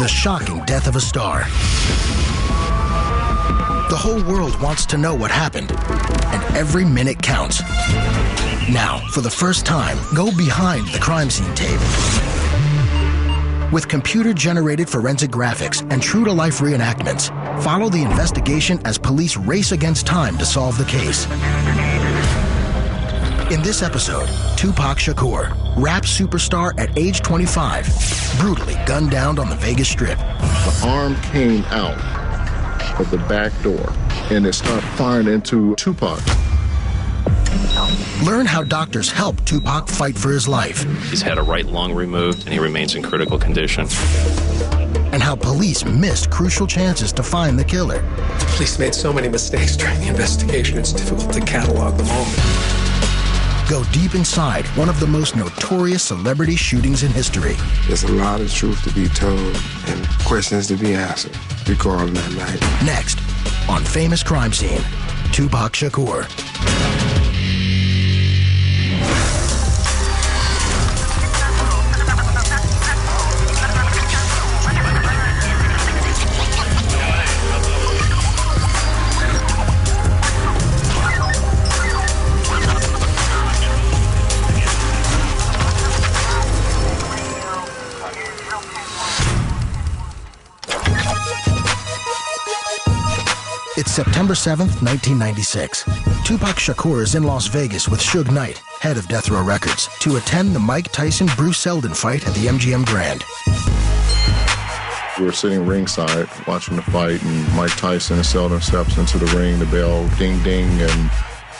The shocking death of a star. The whole world wants to know what happened, and every minute counts. Now, for the first time, go behind the crime scene tape. With computer-generated forensic graphics and true-to-life reenactments, follow the investigation as police race against time to solve the case. In this episode, Tupac Shakur, rap superstar at age 25, brutally gunned down on the Vegas Strip. The arm came out of the back door, and it started firing into Tupac. Learn how doctors helped Tupac fight for his life. He's had a right lung removed, and he remains in critical condition. And how police missed crucial chances to find the killer. Police made so many mistakes during the investigation, it's difficult to catalog them all. Go deep inside one of the most notorious celebrity shootings in history. There's a lot of truth to be told and questions to be answered regarding that night. Next, on Famous Crime Scene, Tupac Shakur. It's September 7th, 1996. Tupac Shakur is in Las Vegas with Suge Knight, head of Death Row Records, to attend the Mike Tyson-Bruce Seldon fight at the MGM Grand. We were sitting ringside watching the fight, and Mike Tyson and Seldon steps into the ring, the bell ding ding, and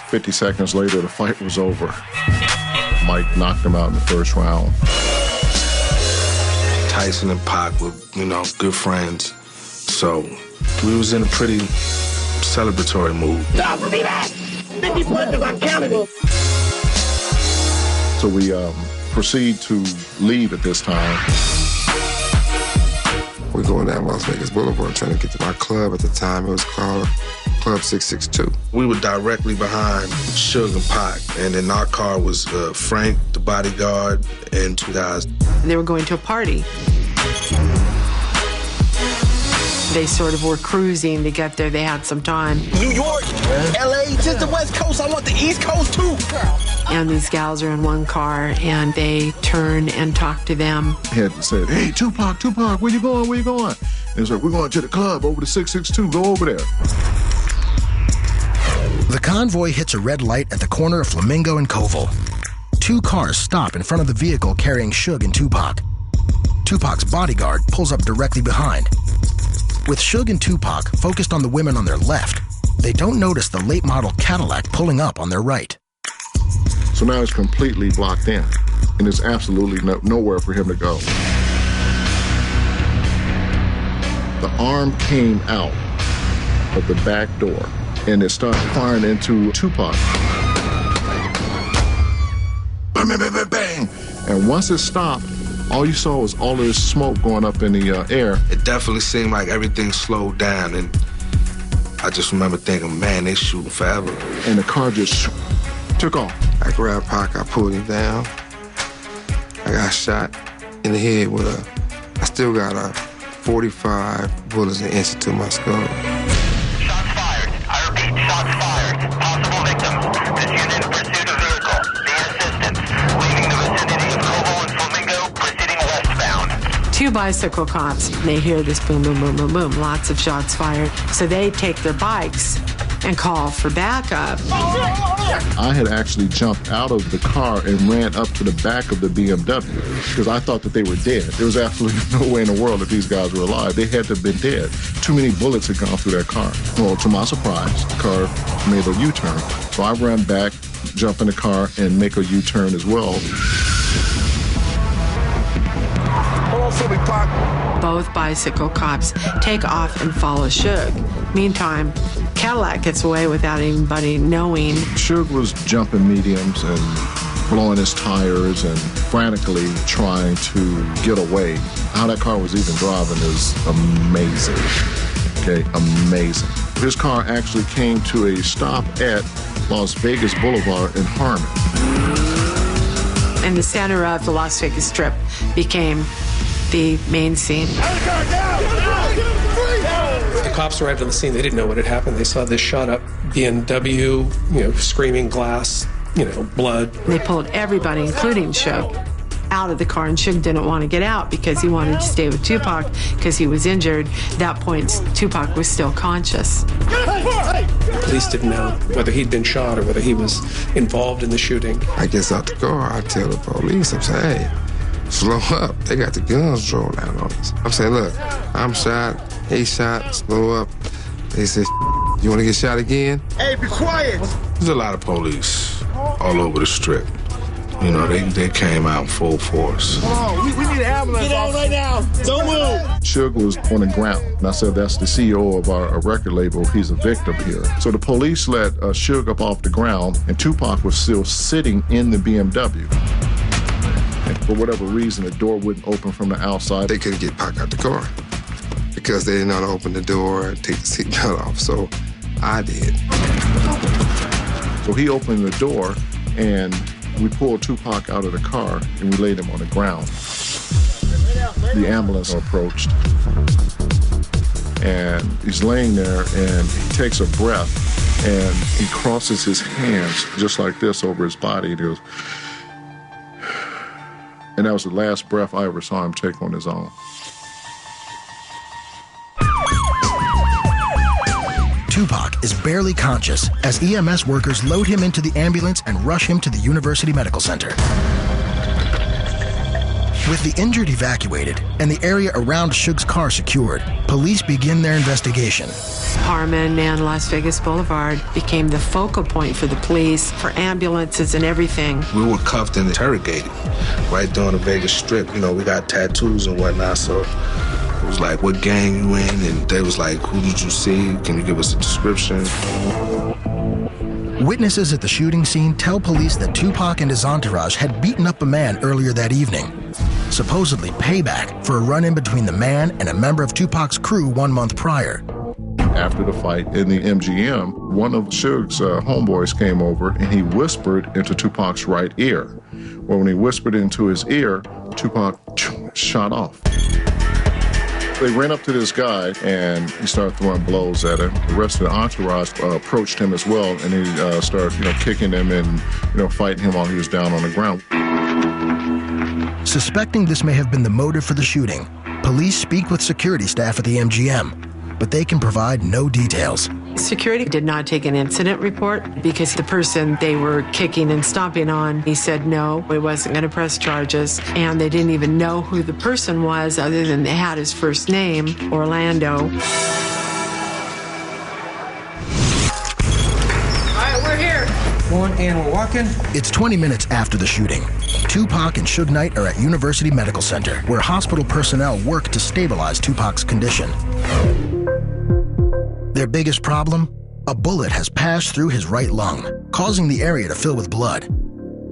50 seconds later the fight was over. Mike knocked him out in the first round. Tyson and Pac were, good friends. So we was in a pretty celebratory mood. So we proceed to leave at this time. We're going down Las Vegas Boulevard trying to get to my club. At the time, it was called Club 662. We were directly behind Suge and Pac, and in our car was Frank, the bodyguard, and two guys. They were going to a party. They sort of were cruising to get there. They had some time. New York, LA, just the West Coast. I want the East Coast too. And these gals are in one car, and they turn and talk to them. He had said, "Hey, Tupac, where you going? Where you going?" And he was like, "We're going to the club over to 662. Go over there." The convoy hits a red light at the corner of Flamingo and Koval. Two cars stop in front of the vehicle carrying Suge and Tupac. Tupac's bodyguard pulls up directly behind. With Suge and Tupac focused on the women on their left, they don't notice the late model Cadillac pulling up on their right. So now it's completely blocked in, and there's absolutely nowhere for him to go. The arm came out of the back door, and it started firing into Tupac. Bang, bang, bang, bang, bang. And once it stopped, all you saw was all of this smoke going up in the air. It definitely seemed like everything slowed down, and I just remember thinking, man, they shooting forever. And the car just took off. I grabbed Pac, I pulled him down. I got shot in the head with I still got 45 bullets and inches to my skull. Shots fired. I repeat, shots fired. Possible victims. This unit in pursuit of vehicle. Need assistance. Leaving the vicinity of Koval and Flamingo, proceeding westbound. Two bicycle cops, they hear this boom, boom, boom, boom, boom, lots of shots fired. So they take their bikes and call for backup. I had actually jumped out of the car and ran up to the back of the BMW because I thought that they were dead. There was absolutely no way in the world that these guys were alive. They had to have been dead. Too many bullets had gone through that car. Well, to my surprise, the car made a U-turn. So I ran back, jump in the car, and make a U-turn as well. Hold on for me, Pac. Both bicycle cops take off and follow Suge. Meantime, Cadillac gets away without anybody knowing. Suge was jumping mediums and blowing his tires and frantically trying to get away. How that car was even driving is amazing. Okay, amazing. His car actually came to a stop at Las Vegas Boulevard in Harmon. And the center of the Las Vegas Strip became the main scene. The cops arrived on the scene. They didn't know what had happened. They saw this shot up BMW, screaming glass, blood. They pulled everybody, including Suge, out of the car, and Suge didn't want to get out because he wanted to stay with Tupac because he was injured. At that point, Tupac was still conscious. The police didn't know whether he'd been shot or whether he was involved in the shooting. I get out the car, I tell the police, I'm saying, hey, slow up. They got the guns drawn out on us. I'm saying, look, I'm shot, he shot, slow up. They said, you want to get shot again? Hey, be quiet. There's a lot of police all over the strip. They came out in full force. Oh, we need an ambulance. Get out right now. Don't move. Suge was on the ground, and I said, that's the CEO of our record label. He's a victim here. So the police let Suge up off the ground, and Tupac was still sitting in the BMW. And for whatever reason, the door wouldn't open from the outside. They couldn't get Pac out the car because they didn't know how to open the door and take the seatbelt off, so I did. So he opened the door, and we pulled Tupac out of the car, and we laid him on the ground. The ambulance approached, and he's laying there, and he takes a breath, and he crosses his hands just like this over his body, and he goes, and that was the last breath I ever saw him take on his own. Tupac is barely conscious as EMS workers load him into the ambulance and rush him to the University Medical Center. With the injured evacuated and the area around Suge's car secured, police begin their investigation. Harmon and Las Vegas Boulevard became the focal point for the police, for ambulances and everything. We were cuffed and interrogated right there on the Vegas Strip. We got tattoos and whatnot, so it was like, what gang you in? And they was like, who did you see? Can you give us a description? Witnesses at the shooting scene tell police that Tupac and his entourage had beaten up a man earlier that evening, supposedly payback for a run-in between the man and a member of Tupac's crew 1 month prior. After the fight in the MGM, one of Suge's homeboys came over, and he whispered into Tupac's right ear. Well, when he whispered into his ear, Tupac shot off. They ran up to this guy, and he started throwing blows at him. The rest of the entourage approached him as well, and he started, kicking him and, fighting him while he was down on the ground. Suspecting this may have been the motive for the shooting, police speak with security staff at the MGM, but they can provide no details. Security did not take an incident report because the person they were kicking and stomping on, he said no, he wasn't going to press charges, and they didn't even know who the person was other than they had his first name, Orlando. All right, we're here. One and we're walking. It's 20 minutes after the shooting. Tupac and Suge Knight are at University Medical Center, where hospital personnel work to stabilize Tupac's condition. Their biggest problem? A bullet has passed through his right lung, causing the area to fill with blood.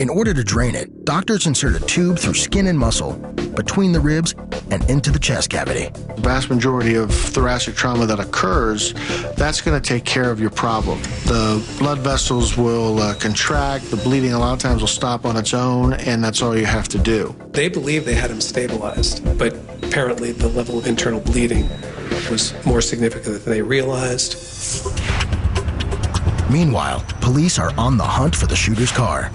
In order to drain it, doctors insert a tube through skin and muscle, between the ribs, and into the chest cavity. The vast majority of thoracic trauma that occurs, that's going to take care of your problem. The blood vessels will contract, the bleeding a lot of times will stop on its own, and that's all you have to do. They believed they had him stabilized, but apparently the level of internal bleeding was more significant than they realized. Meanwhile, police are on the hunt for the shooter's car.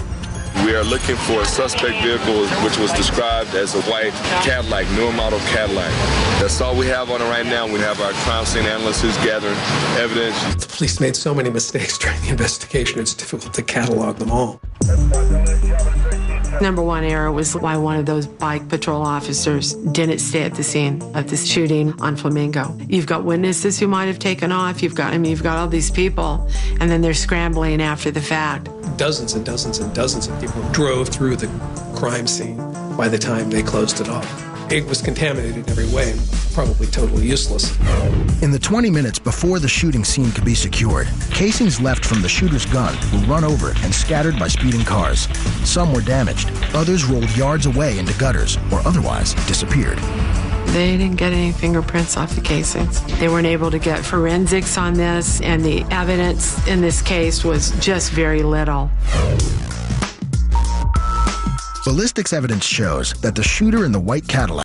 We are looking for a suspect vehicle which was described as a white Cadillac, newer model Cadillac. That's all we have on it right now. We have our crime scene analysts who's gathering evidence. The police made so many mistakes during the investigation, it's difficult to catalog them all. Number one error was why one of those bike patrol officers didn't stay at the scene of this shooting on Flamingo. You've got witnesses who might have taken off. You've got all these people, and then they're scrambling after the fact. Dozens and dozens and dozens of people drove through the crime scene by the time they closed it off. It was contaminated in every way, probably totally useless. In the 20 minutes before the shooting scene could be secured, casings left from the shooter's gun were run over and scattered by speeding cars. Some were damaged, others rolled yards away into gutters or otherwise disappeared. They didn't get any fingerprints off the casings. They weren't able to get forensics on this, and the evidence in this case was just very little. Ballistics evidence shows that the shooter in the white Cadillac